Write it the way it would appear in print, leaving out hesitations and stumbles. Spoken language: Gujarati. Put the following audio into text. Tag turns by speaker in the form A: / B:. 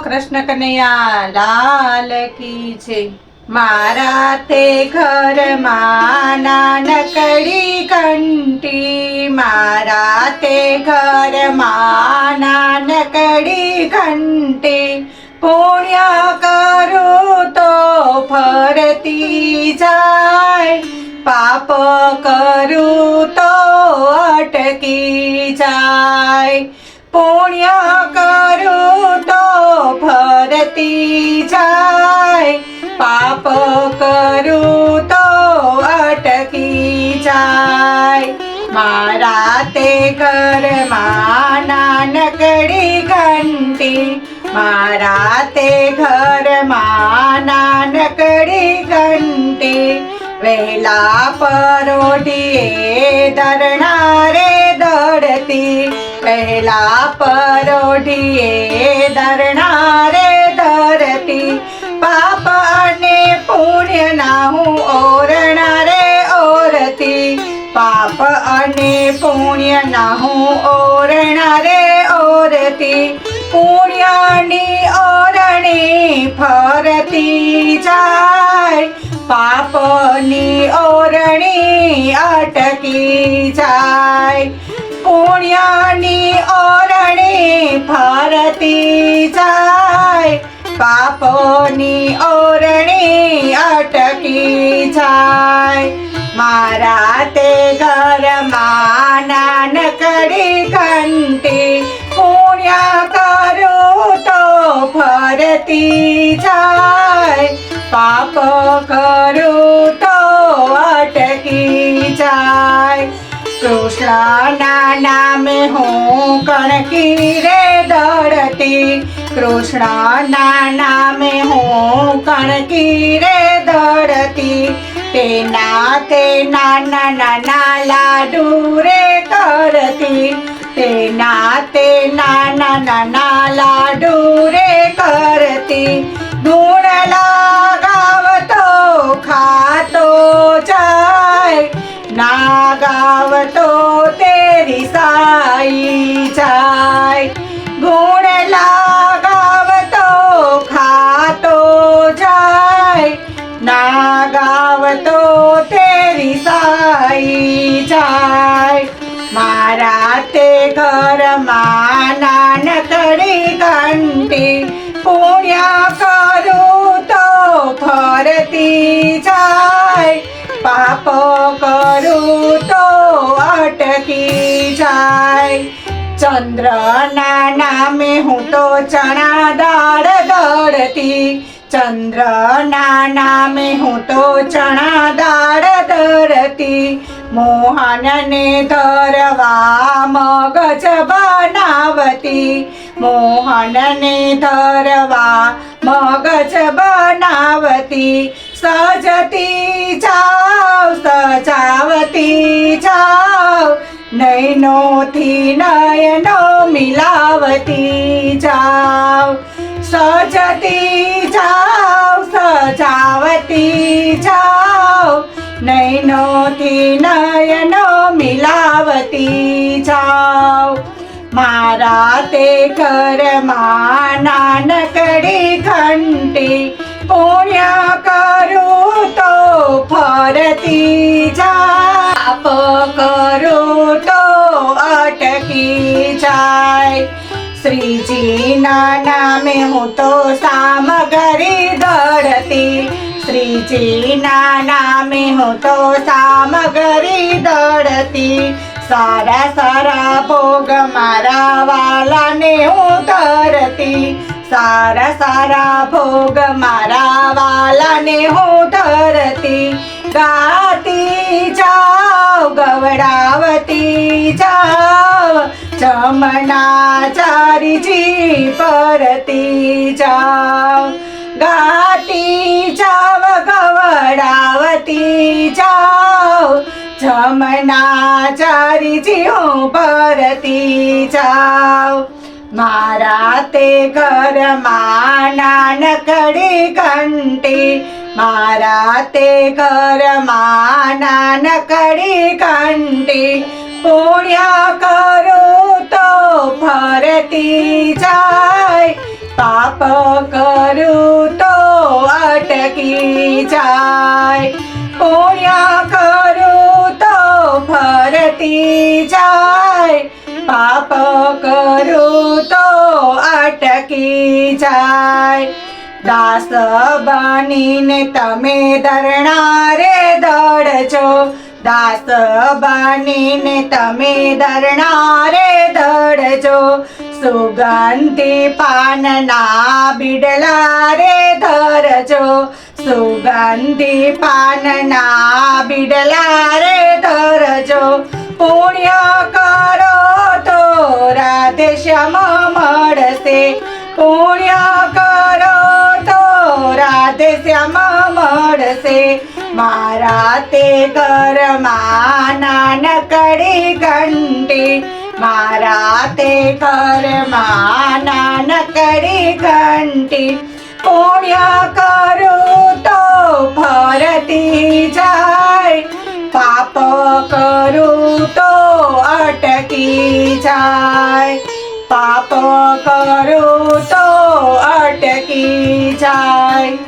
A: કૃષ્ણ કનૈયા લાલ કી છે। મારા તે ઘરમાં નાનકડી ઘંટી, મારા તે ઘરમાં નાનકડી ઘંટી, પુણ્ય કરું તો ફરતી જાય, પાપ કરું તો અટકી જાય, પુણ્ય કરું તો ફરતી જાય, પાપ કરું તો અટકી જાય। મારા તે ઘરમાં નાનકડી ઘંટી, મારા તે ઘરમાં નાનકડી ઘંટી, વહેલા પરોઢીએ દરણારે દોડતી, વહેલા પરોઢીએ દરણારે દોડતી, પાપ અને પુણ્યના હું ઓરણા રે ઓરતી, પાપ અને પુણ્યના હું ઓરણા રે ઓરતી, પુણ્યની ઓરણી ફરતી જાય, પાપની ઓરણી અટકી જાય, પુણ્યની ઓરણી ફરતી જાય, પાપની ઓરણી અટકી જાય। મારા તે ઘરમાં નાનકડી ઘંટી, પુણ્ય કરું તો ફરતી જાય, પાપ કરું તો અટકી જાય। કૃષ્ણના નામે હું કણકી રે દોડતી, કૃષ્ણના નામે હું કણકી રે દોડતી, તેના તે નાના નાના લાડુ રે કરતી, તેના તે નાના નાના લાડુ રે કરતી, ગુણ લગાવતો ખાતો જાય, ના ગાવતો તેરી સાઈ જાય, ગુણ લગાવતો ખાતો જાય, ના ગાવતો તેરી સાઈ જાય। મારા તે ઘરમાં નાનકડી ઘંટી, પુણ્ય કરું તો ફરતી જાય, પાપ કરું તો અટકી જાય। ચંદ્રના નામે હું તો ચણા દાળ દળતી, ચંદ્રના નામે હું તો ચણા દાળ દળતી, મોહનને ધરવા મગજ બનાવતી, મોહનને ધરવા મગજ બનાવતી, સજતી જાવ સજાવતી જાવ, નયનોથી નયનો મિલાવતી જાવ, સજતી જાવ સજાવતી જાવ, નયનોથી નયનો મિલાવતી જાવ। મારા તે ઘરમાં નાનકડી ઘંટી, પુણ્ય કરું તો ફરતી જાય, પાપ કરું તો અટકી જાય। શ્રીજીના નામે હું તો સામગ્રી દળતી, શ્રીજીના નામે હું તો સામગ્રી દળતી, સારા સારા ભોગ મારા વાલાને હું ધરતી, સારા સારા ભોગ મારા વાલાને હું ધરતી, ગાતી જાવ ગવડાવતી જાવ, જમના ચારીજી પરતી જાવ, ગાતી જાવ ગવડાવતી જાવ, જમના ચારીજી હું પરતી જાવ। મારા તે ઘરમાં નાનકડી ઘંટી, મારા તે ઘરમાં નાનકડી ઘંટી, પુણ્ય કરું તો ફરતી જાય, પાપ કરું તો અટકી જાય, પુણ્ય કરું તો ફરતી જાય, પાપ કરું તો અટકી જાય. દાસ બનીને તમે ધરણારે દડજો, દાસ બનીને તમે ધરણારે દડજો, સુગંધી પાનના બીડલા રે ધરજો, સુગંધી પાનના બીડલા રે ધરજો, પુણ્ય કરો તો રાધે શ્યામ મળશે, પુણ્ય કરો તો રાધે શ્યામ મળશે. મારા તે ઘરમાં નાનકડી ઘંટી, મારા તે ઘરમાં નાનકડી ઘંટી, પુણ્ય કરું તો ફરતી જાય, પાપ કરું તો અટકી જાય, પાપ કરું તો અટકી જાય.